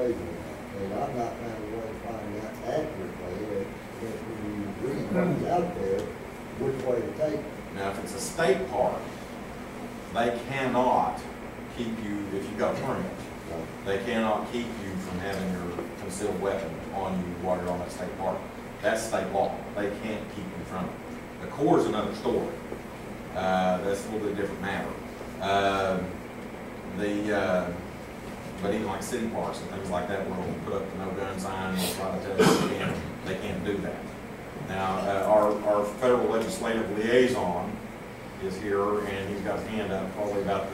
ways on that, and I'm not found a way to find that accurately, if when you read what's out there, which way to take it. Now, if it's a state park, they cannot keep you, if you got a permit, they cannot keep you from having your concealed weapon on you while you're on that state park. That's state law. They can't keep you from it. The Corps is another story. That's a little bit different matter. But even like city parks and things like that, where we'll put up the no gun sign, we'll try to tell you they can't do that. Now, our federal legislative liaison is here, and he's got his hand up probably about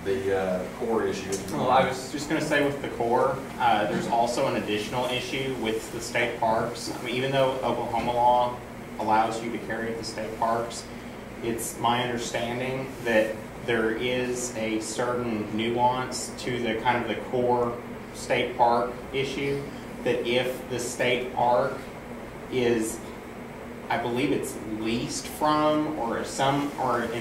the core issue. Well, I was just going to say with the core, there's also an additional issue with the state parks. I mean, even though Oklahoma law allows you to carry at the state parks, it's my understanding that there is a certain nuance to the kind of the core state park issue, that if the state park is, I believe it's leased from or in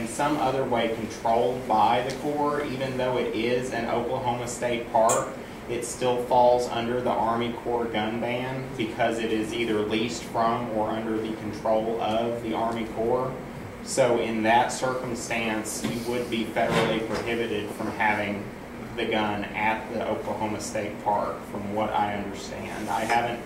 some other way controlled by the Corps, even though it is an Oklahoma state park, it still falls under the Army Corps gun ban because it is either leased from or under the control of the Army Corps. So in that circumstance, you would be federally prohibited from having the gun at the Oklahoma State Park, from what I understand. I haven't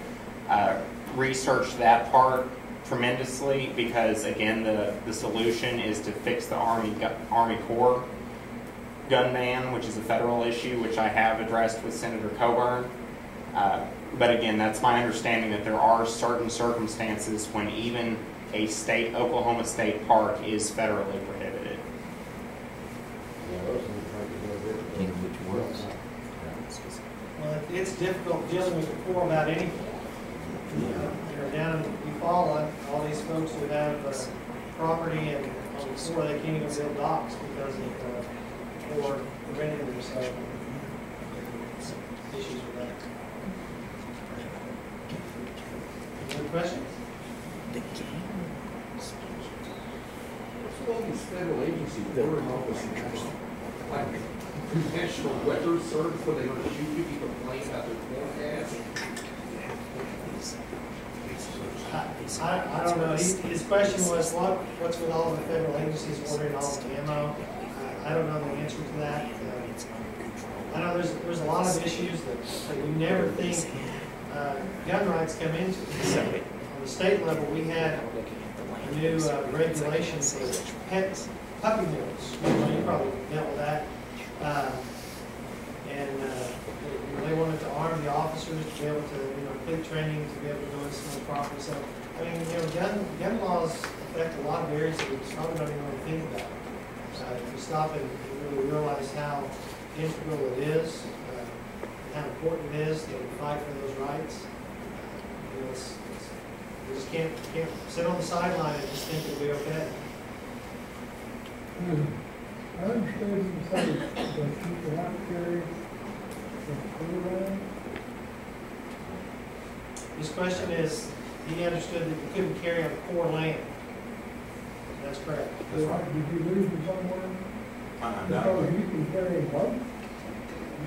researched that part tremendously because, again, the solution is to fix the Army Corps gun ban, which is a federal issue, which I have addressed with Senator Coburn. But again, that's my understanding that there are certain circumstances when even a Oklahoma State Park is federally prohibited. Well, it's difficult dealing with the Corps about anything. Down in Faught, all these folks who have property and on the Corps, they can't even build docks because of the Corps preventing them. So issues with that. Any other questions? All these federal agencies, they're in office like National Weather Service, where they're going to shoot you if you complain about their forecast. I don't know. His question was, what's with all the federal agencies ordering all the ammo? I don't know the answer to that. I know there's a lot of issues that we never think gun rights come into. On the state level, we had a new regulation for pet puppy mills. You probably dealt with that. They wanted to arm the officers to be able to, complete training to be able to go into some of the property. So, I mean, gun laws affect a lot of areas that we probably don't even want to think about. If we stop and really realize how integral it is, and how important it is that we fight for those rights, we just can't sit on the sideline and just think it'll be okay. I understand you say that you cannot carry the Corps land. His question is, he understood that you couldn't carry on Corps land. That's correct. That's right. Did you lose them somewhere? Because you can carry both. You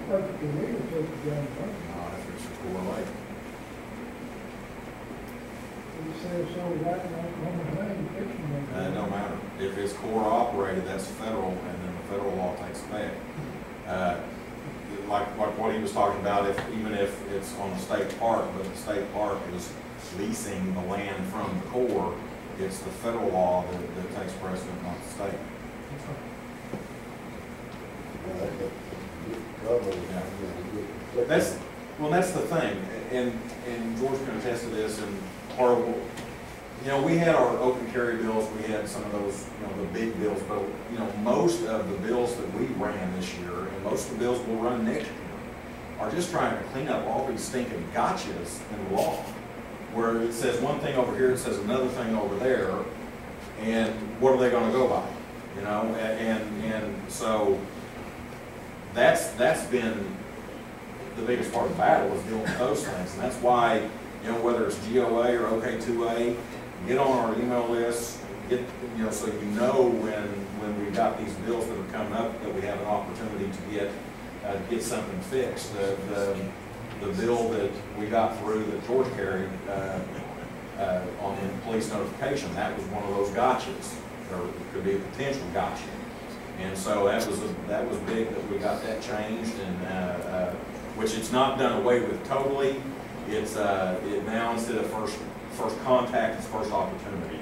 perfectly legal to take the gun both. No, if it's a Corps land. You say so right on the thing, fiction. It don't matter. If it's Corps operated, that's federal, and then the federal law takes effect. Like what he was talking about, even if it's on a state park, but the state park is leasing the land from the Corps, it's the federal law that takes precedent, not the state. That's the thing, and George can attest to this. And part of, we had our open carry bills, we had some of those, the big bills, but most of the bills that we ran this year, and most of the bills we'll run next year, are just trying to clean up all these stinking gotchas in the law, where it says one thing over here, it says another thing over there, and what are they going to go by? And so that's been the biggest part of the battle, is dealing with those things, and that's why, whether it's GOA or OK-02, get on our email list, so when we've got these bills that are coming up, that we have an opportunity to get something fixed. the bill that we got through that George carried on the police notification. That was one of those gotchas, or it could be a potential gotcha. And so that was big that we got that changed, and which it's not done away with totally. It's it now, instead of first contact, it's first opportunity.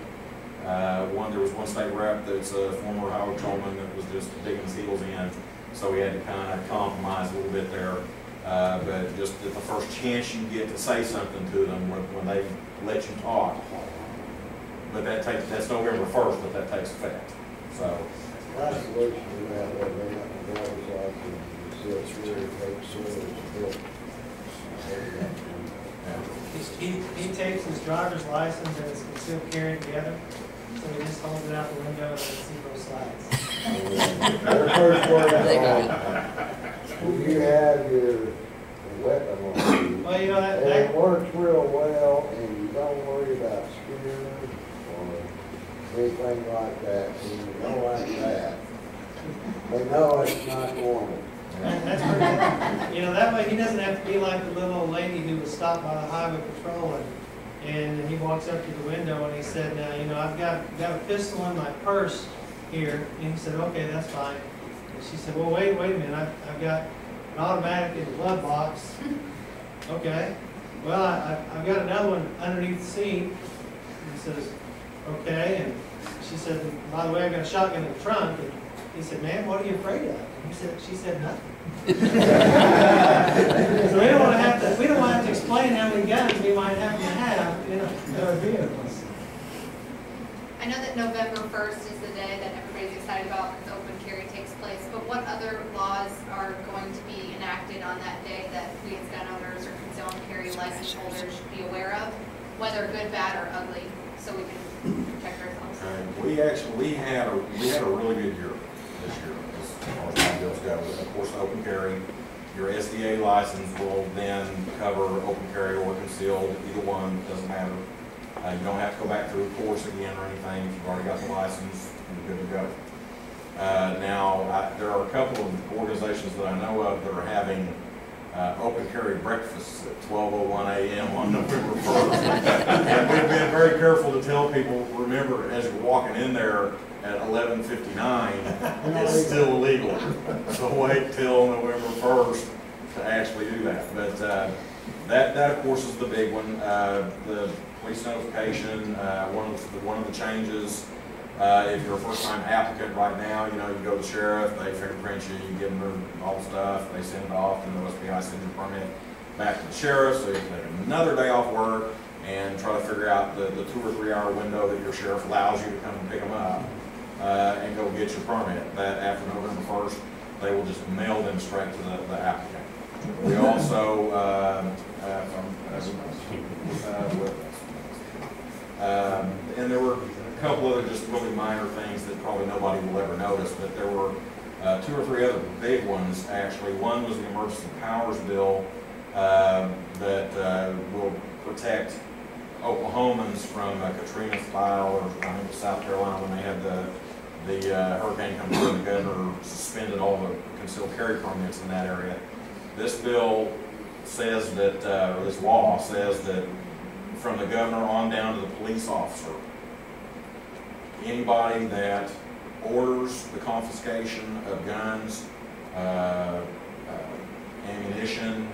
There was one state rep that's a former Howard Coleman that was just digging his heels in, so we had to kind of compromise a little bit there. But just at the first chance you get to say something to them when they let you talk. But that's November 1st, but that takes effect. So. Last solution we have, they got the driver's license, you see it's really takes service. He takes his driver's license and his concealed carry together, so he just holds it out the window and lets it go slides. Their first word out, you have your weapon on you. Well, you know, And it works real well, and you don't worry about spearing or anything like that. And you don't like that. They know it's not normal. that's pretty, you know, that way he doesn't have to be like the little old lady who was stopped by the highway patrol and he walks up to the window and he said, now, you know, I've got a pistol in my purse here. And he said, okay, that's fine. And she said, well, wait a minute, I've got an automatic in the glove box. Okay. Well, I've got another one underneath the seat. And he says, okay. And she said, by the way, I've got a shotgun in the trunk. And he said, ma'am, what are you afraid of? And she said nothing. So we don't want to have to explain how many guns we might happen to have, you know, in our vehicles. I know that November 1st is the day that everybody's excited about because open carry takes place, but what other laws are going to be enacted on that day that we as gun owners or concealed carry license holders should be aware of, whether good, bad, or ugly, so we can protect ourselves? We had a really good year this year as far as gun bills go. Of course, open carry, your SDA license will then cover open carry or concealed, either one, doesn't matter. You don't have to go back through a course again or anything. If you've already got the license, you're good to go. Now, there are a couple of organizations that I know of that are having open carry breakfasts at 12:01 a.m. on November 1st. And we've been very careful to tell people, remember, as you're walking in there at 11:59, it's still illegal. So wait till November 1st to actually do that. But that of course is the big one. The police notification, one of the changes. If you're a first-time applicant right now, you know, you go to the sheriff, they fingerprint you, you give them all the stuff, they send it off, and the SBI sends your permit back to the sheriff, so you can take another day off work and try to figure out the 2 or 3 hour window that your sheriff allows you to come and pick them up and go get your permit. That after November 1st, they will just mail them straight to the applicant. We also, and there were a couple other just really minor things that probably nobody will ever notice, but there were 2 or 3 other big ones actually. One was the emergency powers bill that will protect Oklahomans from Katrina style, or I think it was South Carolina when they had the hurricane come through and the governor suspended all the concealed carry permits in that area. This bill says that, or this law says that from the governor on down to the police officer, anybody that orders the confiscation of guns, ammunition,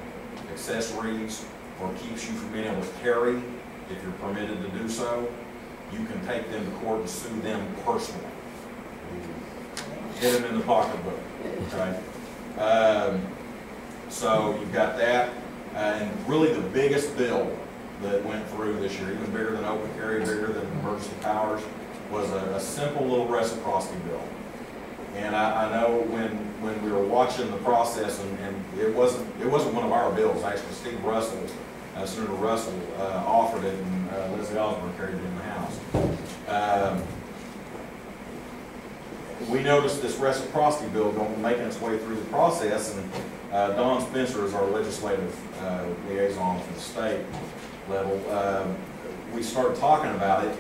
accessories, or keeps you from being able to carry, if you're permitted to do so, you can take them to court and sue them personally. Hit them in the pocketbook, okay? So you've got that, and really the biggest bill that went through this year, even bigger than open carry, bigger than emergency powers, was a simple little reciprocity bill. And I know when we were watching the process, and it wasn't one of our bills. Actually, Steve Russell, Senator Russell, offered it, and Leslie Osborne carried it in the House. We noticed this reciprocity bill making its way through the process, and Don Spencer is our legislative liaison for the state level. We started talking about it,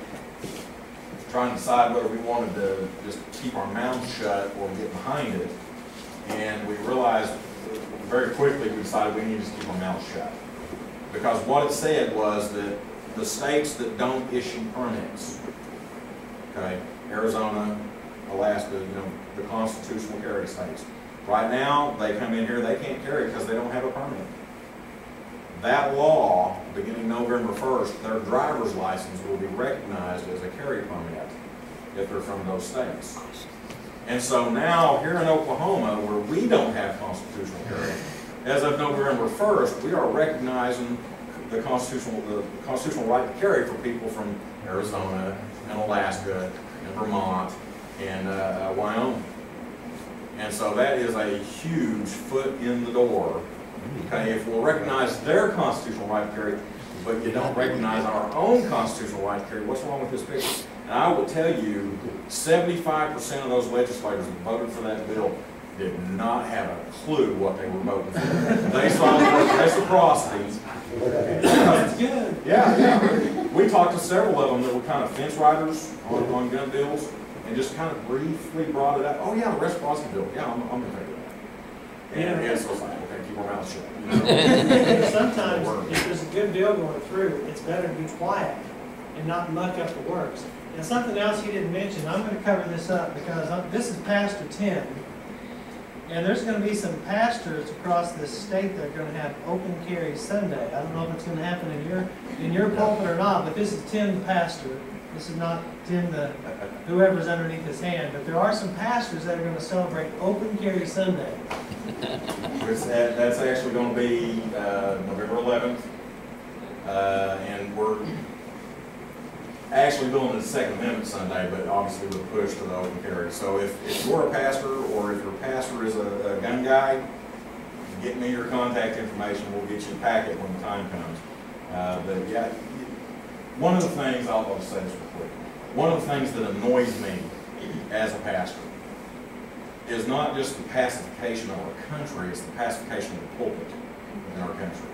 trying to decide whether we wanted to just keep our mouths shut or get behind it. And we realized very quickly we decided we needed to keep our mouths shut. Because what it said was that the states that don't issue permits, okay, Arizona, Alaska, you know, the constitutional carry states. Right now, they come in here, they can't carry because they don't have a permit. That law, beginning November 1st, their driver's license will be recognized as a carry permit if they're from those states. And so now, here in Oklahoma, where we don't have constitutional carry, as of November 1st, we are recognizing the constitutional right to carry for people from Arizona and Alaska and Vermont and Wyoming. And so that is a huge foot in the door. Okay, if we'll recognize their constitutional right to carry, but you don't recognize our own constitutional right to carry, what's wrong with this picture? And I will tell you, 75% of those legislators that voted for that bill did not have a clue what they were voting for. They saw the word reciprocity. It's good. Yeah. We talked to several of them that were kind of fence riders on gun bills and just kind of briefly brought it up. Oh yeah, the reciprocity bill. Yeah, I'm going to take that. And so it's like, okay, keep our mouths shut. Sometimes, if there's a good bill going through, it's better to be quiet and not muck up the works. And something else you didn't mention, I'm going to cover this up because this is Pastor Tim. And there's going to be some pastors across this state that are going to have open carry Sunday. I don't know if it's going to happen in your pulpit or not, but this is Tim the pastor. This is not Tim the whoever's underneath his hand. But there are some pastors that are going to celebrate open carry Sunday. That's actually going to be November 11th, and we're actually doing the Second Amendment Sunday, but obviously we're pushed to the open carry. So if you're a pastor, or if your pastor is a gun guy, get me your contact information. We'll get you a packet when the time comes. But yeah, one of the things, I'll say this real quick, one of the things that annoys me as a pastor is not just the pacification of our country, it's the pacification of the pulpit in our country.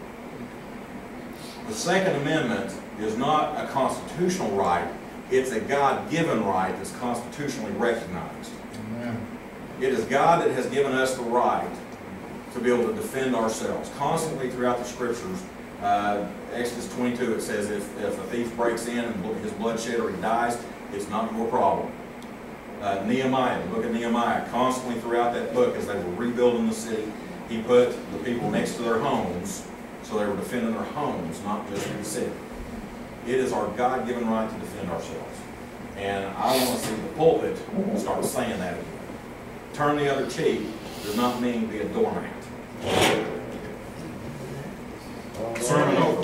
The Second Amendment is not a constitutional right, it's a God-given right that's constitutionally recognized. Amen. It is God that has given us the right to be able to defend ourselves. Constantly throughout the scriptures, Exodus 22, it says if a thief breaks in and his bloodshed or he dies, it's not your problem. Nehemiah, the book of Nehemiah, constantly throughout that book as they were rebuilding the city, he put the people next to their homes, so they were defending their homes, not just the city. It is our God-given right to defend ourselves. And I want to see the pulpit start saying that again. Turn the other cheek does not mean be a doormat. Sermon over.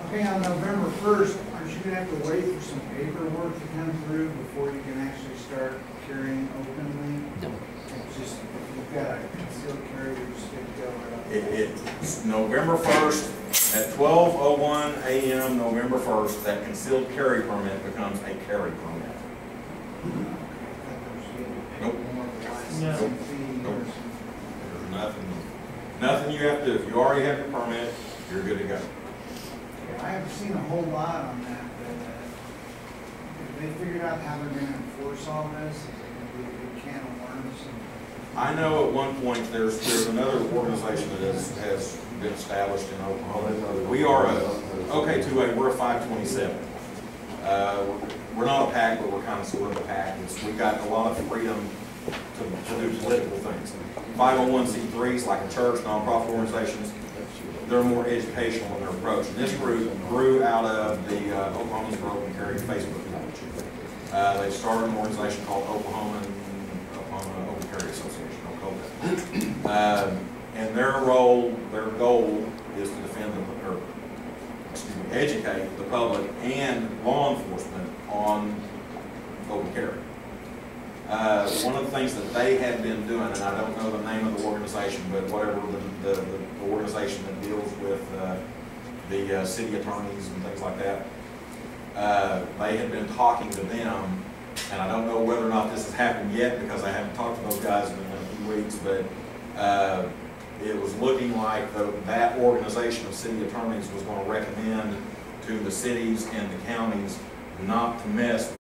Okay, on November 1st, aren't you going to have to wait for some paperwork to come through before you can actually start carrying openly? No. It's just, if you've got a concealed carry, you're just going to go right up. It's November 1st at 12:01 a.m. November 1st, that concealed carry permit becomes a carry permit. Nope. No. Nope. There's nothing you have to do. If you already have your permit, you're good to go. I haven't seen a whole lot on that, but if they figured out how they're going to enforce all this, is it going to be a big can of worms? I know at one point there's another organization that has been established in Oklahoma. We are a OK-02, we're a 527. We're not a PAC, but we're kind of sort of a PAC. We've got a lot of freedom to do political things. 501c3s, like a church, nonprofit organizations, they're more educational in their approach. And this group grew out of the Oklahomans for Open Carry Facebook page. They started an organization called Oklahoma Open Carry Association, OCOA. And their goal is to defend educate the public and law enforcement on open carry. One of the things that they had been doing, and I don't know the name of the organization, but whatever the organization that deals with the city attorneys and things like that, they had been talking to them, and I don't know whether or not this has happened yet because I haven't talked to those guys in a few weeks, but it was looking like that organization of city attorneys was going to recommend to the cities and the counties not to mess